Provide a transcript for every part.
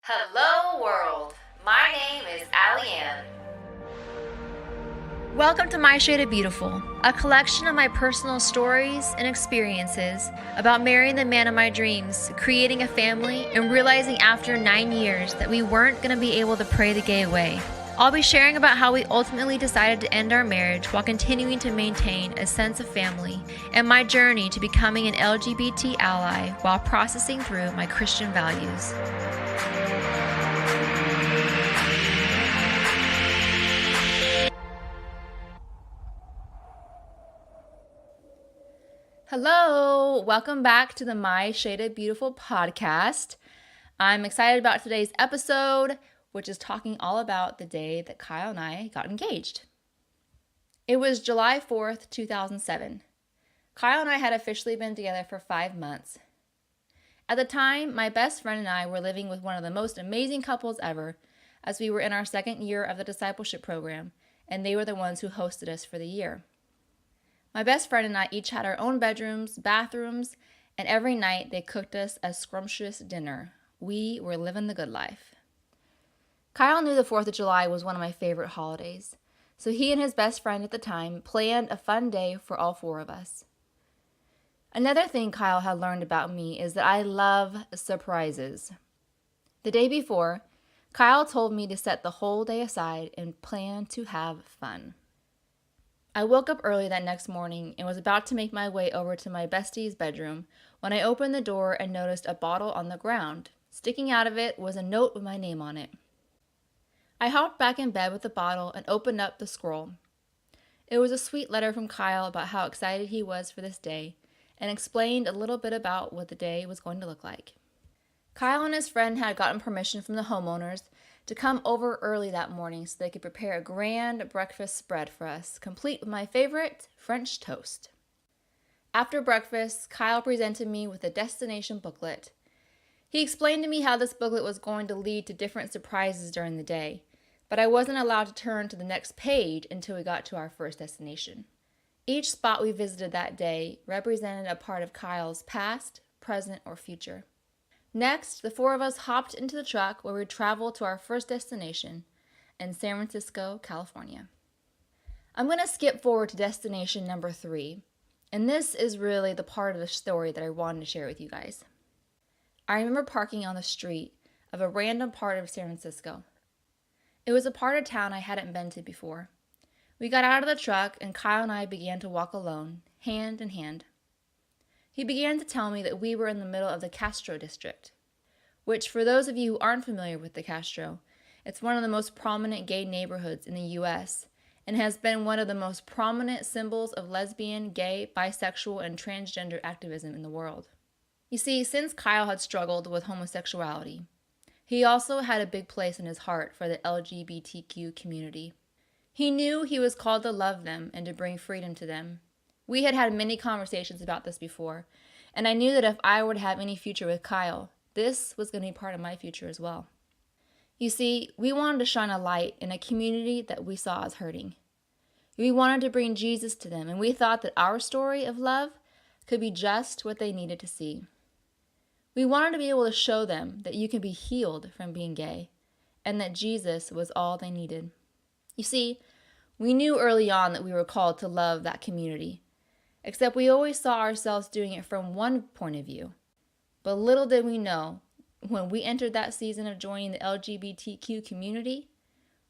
Hello world, my name is Allie-Ann. Welcome to My Shade of Beautiful, a collection of my personal stories and experiences about marrying the man of my dreams, creating a family, and realizing after 9 years that we weren't going to be able to pray the gay away. I'll be sharing about how we ultimately decided to end our marriage while continuing to maintain a sense of family, and my journey to becoming an LGBT ally while processing through my Christian values. Hello, welcome back to the My Shade of Beautiful podcast. I'm excited about today's episode, which is talking all about the day that Kyle and I got engaged. It was July 4th, 2007. Kyle and I had officially been together for 5 months. At the time, my best friend and I were living with one of the most amazing couples ever, as we were in our second year of the discipleship program, and they were the ones who hosted us for the year. My best friend and I each had our own bedrooms, bathrooms, and every night they cooked us a scrumptious dinner. We were living the good life. Kyle knew the 4th of July was one of my favorite holidays, so he and his best friend at the time planned a fun day for all 4 of us. Another thing Kyle had learned about me is that I love surprises. The day before, Kyle told me to set the whole day aside and plan to have fun. I woke up early that next morning and was about to make my way over to my bestie's bedroom when I opened the door and noticed a bottle on the ground. Sticking out of it was a note with my name on it. I hopped back in bed with the bottle and opened up the scroll. It was a sweet letter from Kyle about how excited he was for this day and explained a little bit about what the day was going to look like. Kyle and his friend had gotten permission from the homeowners to come over early that morning so they could prepare a grand breakfast spread for us, complete with my favorite French toast. After breakfast, Kyle presented me with a destination booklet. He explained to me how this booklet was going to lead to different surprises during the day, but I wasn't allowed to turn to the next page until we got to our first destination. Each spot we visited that day represented a part of Kyle's past, present, or future. Next, the 4 of us hopped into the truck where we traveled to our first destination in San Francisco, California. I'm going to skip forward to destination number 3, and this is really the part of the story that I wanted to share with you guys. I remember parking on the street of a random part of San Francisco. It was a part of town I hadn't been to before. We got out of the truck and Kyle and I began to walk alone, hand in hand. He began to tell me that we were in the middle of the Castro district, which for those of you who aren't familiar with the Castro, it's one of the most prominent gay neighborhoods in the U.S. and has been one of the most prominent symbols of lesbian, gay, bisexual, and transgender activism in the world. You see, since Kyle had struggled with homosexuality, he also had a big place in his heart for the LGBTQ community. He knew he was called to love them and to bring freedom to them. We had had many conversations about this before, and I knew that if I were to have any future with Kyle, this was going to be part of my future as well. You see, we wanted to shine a light in a community that we saw as hurting. We wanted to bring Jesus to them, and we thought that our story of love could be just what they needed to see. We wanted to be able to show them that you can be healed from being gay, and that Jesus was all they needed. You see, we knew early on that we were called to love that community, except we always saw ourselves doing it from one point of view. But little did we know, when we entered that season of joining the LGBTQ community,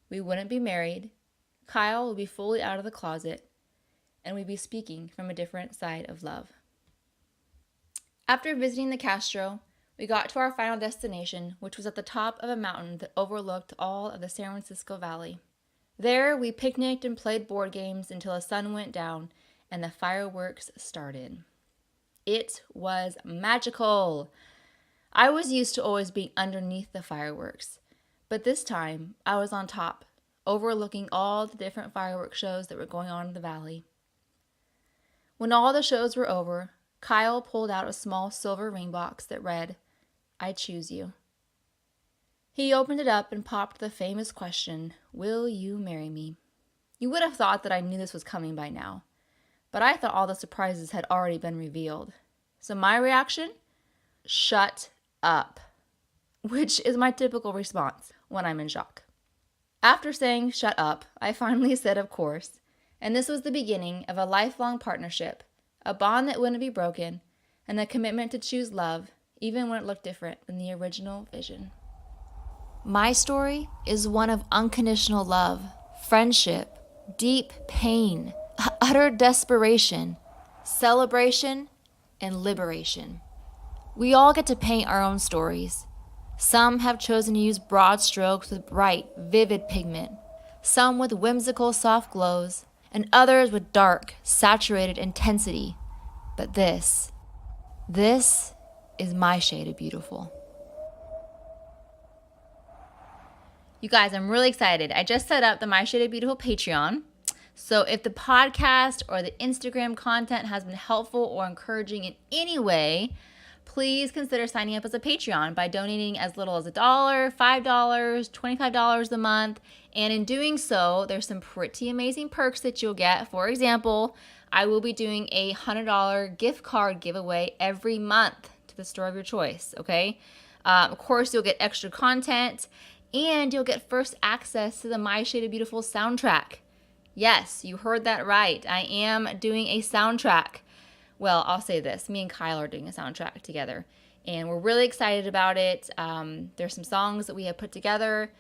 we wouldn't be married, Kyle would be fully out of the closet, and we'd be speaking from a different side of love. After visiting the Castro, we got to our final destination, which was at the top of a mountain that overlooked all of the San Francisco Valley. There, we picnicked and played board games until the sun went down and the fireworks started. It was magical. I was used to always being underneath the fireworks, but this time I was on top, overlooking all the different fireworks shows that were going on in the valley. When all the shows were over, Kyle pulled out a small silver ring box that read, "I choose you." He opened it up and popped the famous question, "Will you marry me?" You would have thought that I knew this was coming by now, but I thought all the surprises had already been revealed. So my reaction? Shut up. which is my typical response when I'm in shock. After saying shut up, I finally said of course, and this was the beginning of a lifelong partnership, a bond that wouldn't be broken, and a commitment to choose love, even when it looked different than the original vision. My story is one of unconditional love, friendship, deep pain, utter desperation, celebration, and liberation. We all get to paint our own stories. Some have chosen to use broad strokes with bright, vivid pigment, some with whimsical, soft glows, and others with dark, saturated intensity. But this is my shade of beautiful. You guys, I'm really excited. I just set up the My Shade of Beautiful Patreon. So if the podcast or the Instagram content has been helpful or encouraging in any way, please consider signing up as a Patreon by donating as little as $1, $5, $25 a month. And in doing so, there's some pretty amazing perks that you'll get. For example, I will be doing a $100 gift card giveaway every month to the store of your choice, okay? Of course, you'll get extra content and you'll get first access to the My Shade of Beautiful soundtrack. Yes, you heard that right. I am doing a soundtrack. Well, I'll say this. Me and Kyle are doing a soundtrack together, and we're really excited about it. There's some songs that we have put together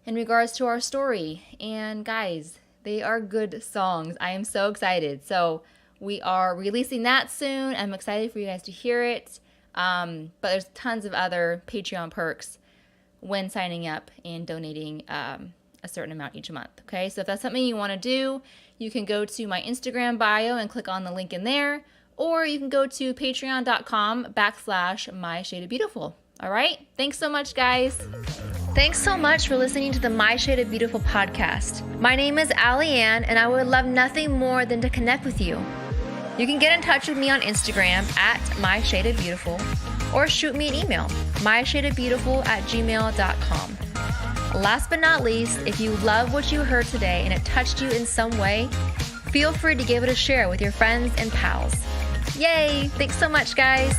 in regards to our story. And guys, they are good songs. I am so excited. So we are releasing that soon. I'm excited for you guys to hear it. But there's tons of other Patreon perks when signing up and donating a certain amount each month. Okay, so if that's something you want to do, you can go to my Instagram bio and click on the link in there, or you can go to patreon.com/MyShadeOfBeautiful. All right, thanks so much, guys. Thanks so much for listening to the My Shade of Beautiful podcast. My name is Allie Ann, and I would love nothing more than to connect with you. You can get in touch with me on Instagram at MyShadeOfBeautiful, or shoot me an email, myshadeofbeautiful@gmail.com. Last but not least, if you love what you heard today and it touched you in some way, feel free to give it a share with your friends and pals. Yay! Thanks so much, guys.